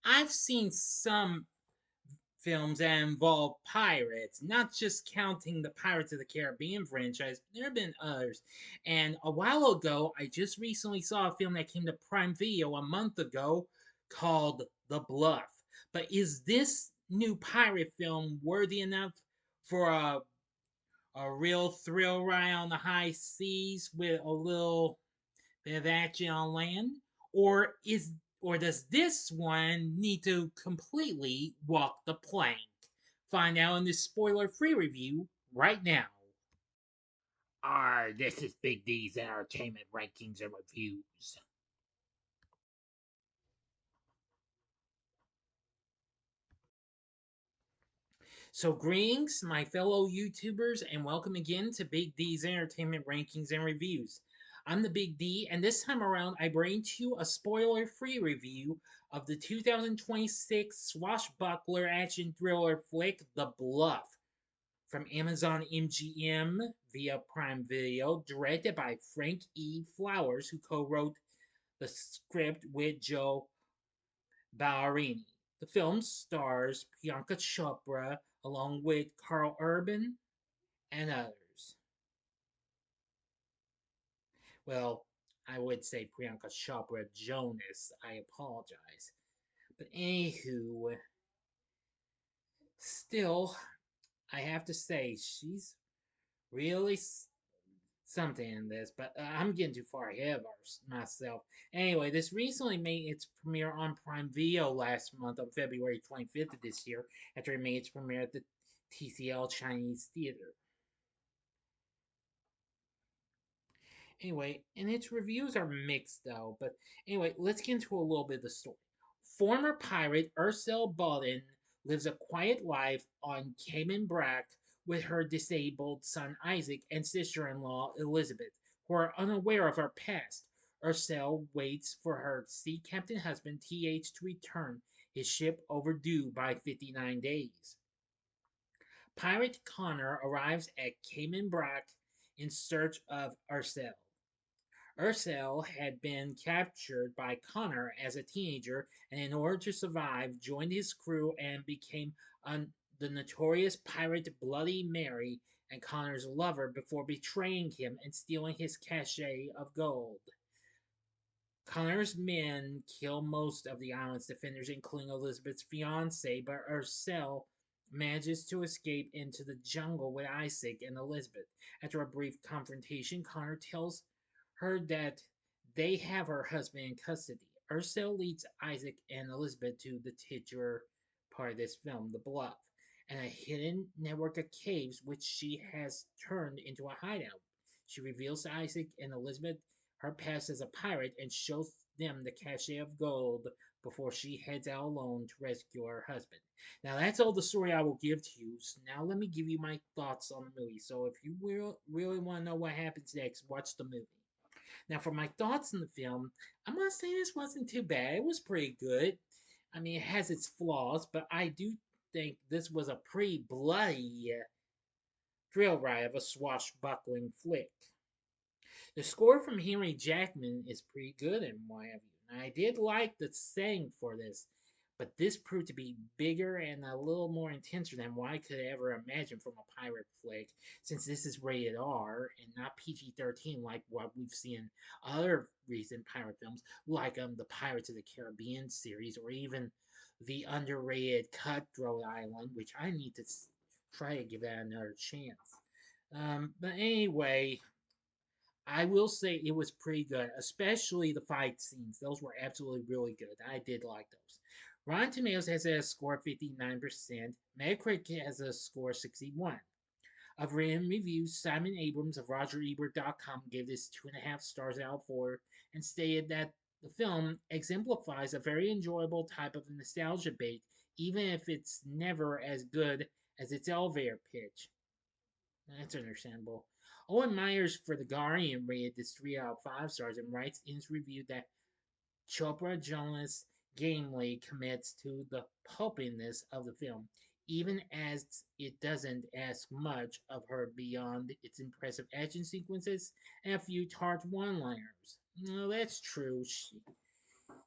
I've seen some films that involve pirates, not just counting the Pirates of the Caribbean franchise. There have been others. And a while ago, I just recently saw a film that came to Prime Video a month ago called The Bluff. But is this new pirate film worthy enough for a real thrill ride on the high seas with a little bit of action on land? Or is or does this one need to completely walk the plank? Find out in this spoiler-free review right now. This is Big D's Entertainment Rankings and Reviews. So, greetings, my fellow YouTubers, and welcome again to Big D's Entertainment Rankings and Reviews. I'm the Big D, and this time around, I bring to you a spoiler free review of the 2026 swashbuckler action thriller flick, The Bluff, from Amazon MGM via Prime Video, directed by Frank E. Flowers, who co wrote the script with Joe Ballerini. The film stars Priyanka Chopra along with Karl Urban and others. Well, I would say Priyanka Chopra Jonas. I apologize. But anywho, still, I have to say she's really something in this, but I'm getting too far ahead of myself. Anyway, this recently made its premiere on Prime Video last month on February 25th of this year after it made its premiere at the TCL Chinese Theater. Anyway, and its reviews are mixed though, but anyway, let's get into a little bit of the story. Former pirate Ursel Baldwin lives a quiet life on Cayman Brac with her disabled son Isaac and sister-in-law Elizabeth, who are unaware of her past. Ursel waits for her sea captain husband TH to return, his ship overdue by 59 days. Pirate Connor arrives at Cayman Brac in search of Ursel. Ursel had been captured by Connor as a teenager and in order to survive joined his crew and became the notorious pirate Bloody Mary and Connor's lover before betraying him and stealing his cache of gold. Connor's men kill most of the island's defenders, including Elizabeth's fiance, but Ursel manages to escape into the jungle with Isaac and Elizabeth. After a brief confrontation, Connor tells her that they have her husband in custody. Ursel leads Isaac and Elizabeth to the titular part of this film, the Bluff, and a hidden network of caves which she has turned into a hideout. She reveals to Isaac and Elizabeth her past as a pirate and shows them the cache of gold before she heads out alone to rescue her husband. Now that's all the story I will give to you. So now let me give you my thoughts on the movie. So if you really want to know what happens next, watch the movie. Now for my thoughts on the film, I'm gonna say this wasn't too bad. It was pretty good. I mean, it has its flaws, but I do think this was a pretty bloody thrill ride of a swashbuckling flick. The score from Henry Jackman is pretty good in my opinion. I did like the setting for this, but this proved to be bigger and a little more intenser than what I could ever imagine from a pirate flick, since this is rated R and not PG-13 like what we've seen in other recent pirate films, like the Pirates of the Caribbean series, or even the underrated Cutthroat Island, which I need to try to give that another chance. But anyway, I will say it was pretty good, especially the fight scenes. Those were absolutely really good. I did like those. Rotten Tomatoes has a score of 59%. Metacritic has a score of 61. Of written reviews, Simon Abrams of RogerEbert.com gave this 2.5 stars out of 4 and stated that the film exemplifies a very enjoyable type of nostalgia bait, even if it's never as good as its elevator pitch. That's understandable. Owen Myers for The Guardian rated this 3 out of 5 stars and writes in his review that Chopra Jonas gamely commits to the pulpiness of the film, even as it doesn't ask much of her beyond its impressive action sequences and a few tart one-liners. No, that's true.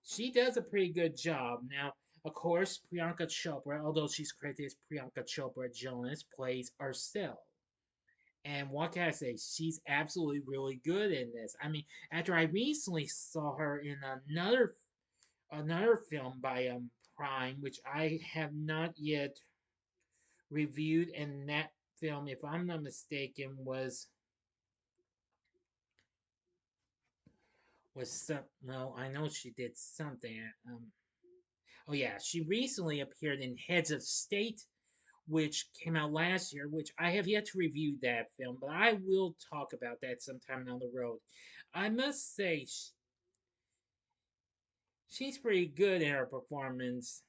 She does a pretty good job. Now, Of course, Priyanka Chopra, although she's credited as Priyanka Chopra Jonas, plays Ursel. And what can I say? She's absolutely really good in this. I mean, after I recently saw her in another film by Prime, which I have not yet reviewed, and that film, if I'm not mistaken, was some. No, I know she did something. Oh yeah, she recently appeared in Heads of State, which came out last year, which I have yet to review that film, but I will talk about that sometime down the road. I must say, she's pretty good in her performance,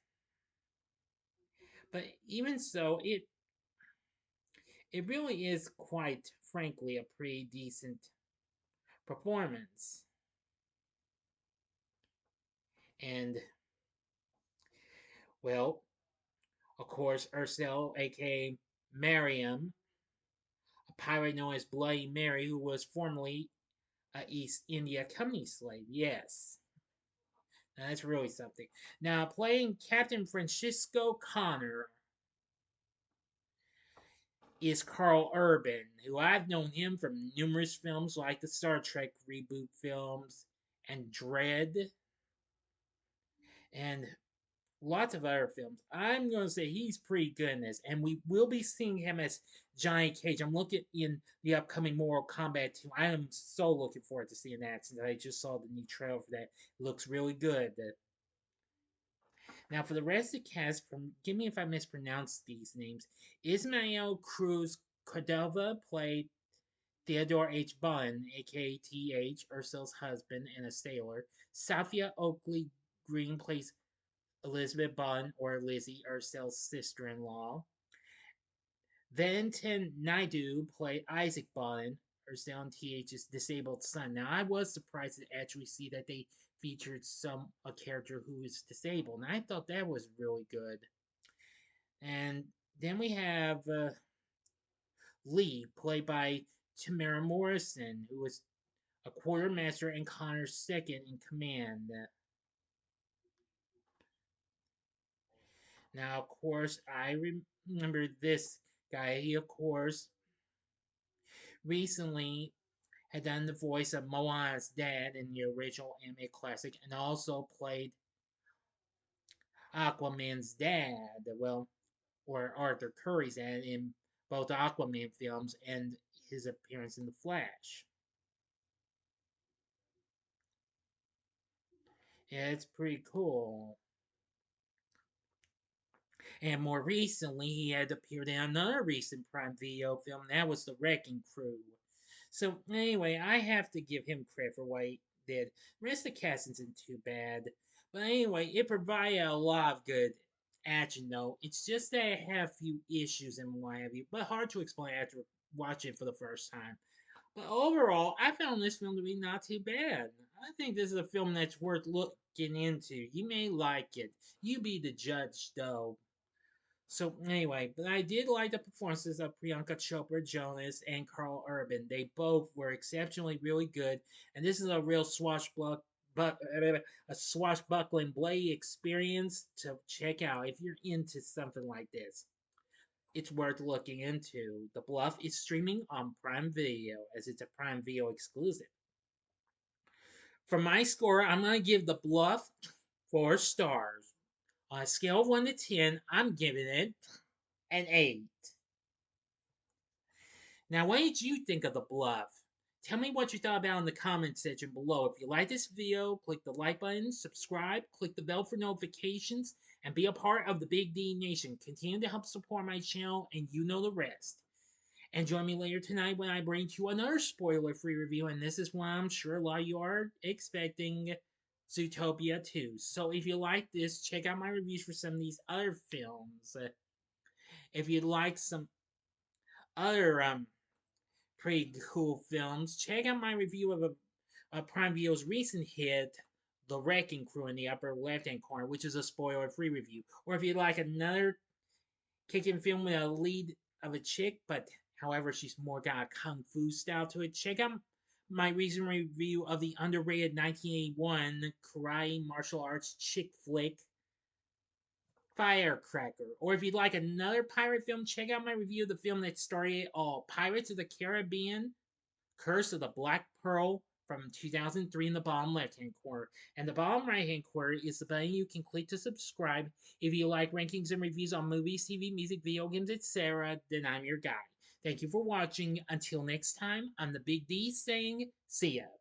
but even so, it really is quite frankly a pretty decent performance. And well, of course, Ursel, aka Mariam, a pirate known as Bloody Mary, who was formerly a East India Company slave. Yes, that's really something. Now, playing Captain Francisco Connor is Karl Urban, who I've known him from numerous films like the Star Trek reboot films and Dread and lots of other films. I'm going to say he's pretty good in this, and we will be seeing him as Johnny Cage. I'm looking in the upcoming Mortal Kombat 2. I am so looking forward to seeing that since I just saw the new trailer for that. It looks really good. Now, for the rest of the cast, forgive me if I mispronounce these names. Ismael Cruz Cordova played Theodore H. Bunn, aka T.H., Ursel's husband and a sailor. Safia Oakley Green plays Elizabeth Bunn, or Lizzie, Ursel's sister in law. Valentin Naidu played Isaac Bunn, Ursel and T.H.'s disabled son. Now, I was surprised to actually see that they featured a character who is disabled, and I thought that was really good. And then we have Lee, played by Tamara Morrison, who was a quartermaster and Connor's second in command. Now, of course, I remember this guy. He, of course, recently had done the voice of Moana's dad in the original anime classic and also played Aquaman's dad, well, or Arthur Curry's dad in both Aquaman films and his appearance in The Flash. Yeah, it's pretty cool. And more recently, he had appeared in another recent Prime Video film, and that was The Wrecking Crew. So, anyway, I have to give him credit for what he did. The rest of the cast isn't too bad. But anyway, it provided a lot of good action, though. It's just that it had a few issues and what have you, but hard to explain after watching it for the first time. But overall, I found this film to be not too bad. I think this is a film that's worth looking into. You may like it. You be the judge, though. So anyway, but I did like the performances of Priyanka Chopra Jonas and Karl Urban. They both were exceptionally really good, and this is a real a swashbuckling bloody experience to check out if you're into something like this. It's worth looking into. The Bluff is streaming on Prime Video as it's a Prime Video exclusive. For my score, I'm gonna give The Bluff 4 stars. On a scale of 1 to 10, I'm giving it an 8. Now, what did you think of The Bluff? Tell me what you thought about in the comment section below. If you like this video, click the like button, subscribe, click the bell for notifications, and be a part of the Big D Nation. Continue to help support my channel, and you know the rest. And join me later tonight when I bring you another spoiler-free review, and this is one I'm sure a lot of you are expecting, Zootopia 2. So if you like this, check out my reviews for some of these other films. If you'd like some other pretty cool films, check out my review of a Prime Video's recent hit, The Wrecking Crew, in the upper left-hand corner, which is a spoiler-free review. Or if you'd like another kicking film with a lead of a chick, but however she's more got a kung fu style to it, check out my recent review of the underrated 1981 karate martial arts chick flick Firecracker. Or if you'd like another pirate film, check out my review of the film that started all Pirates of the Caribbean, Curse of the Black Pearl from 2003 in the bottom left hand corner. And the bottom right hand corner is the button you can click to subscribe. If you like rankings and reviews on movies, TV, music, video games, etc., then I'm your guy. Thank you for watching. Until next time, I'm the Big D saying, see ya.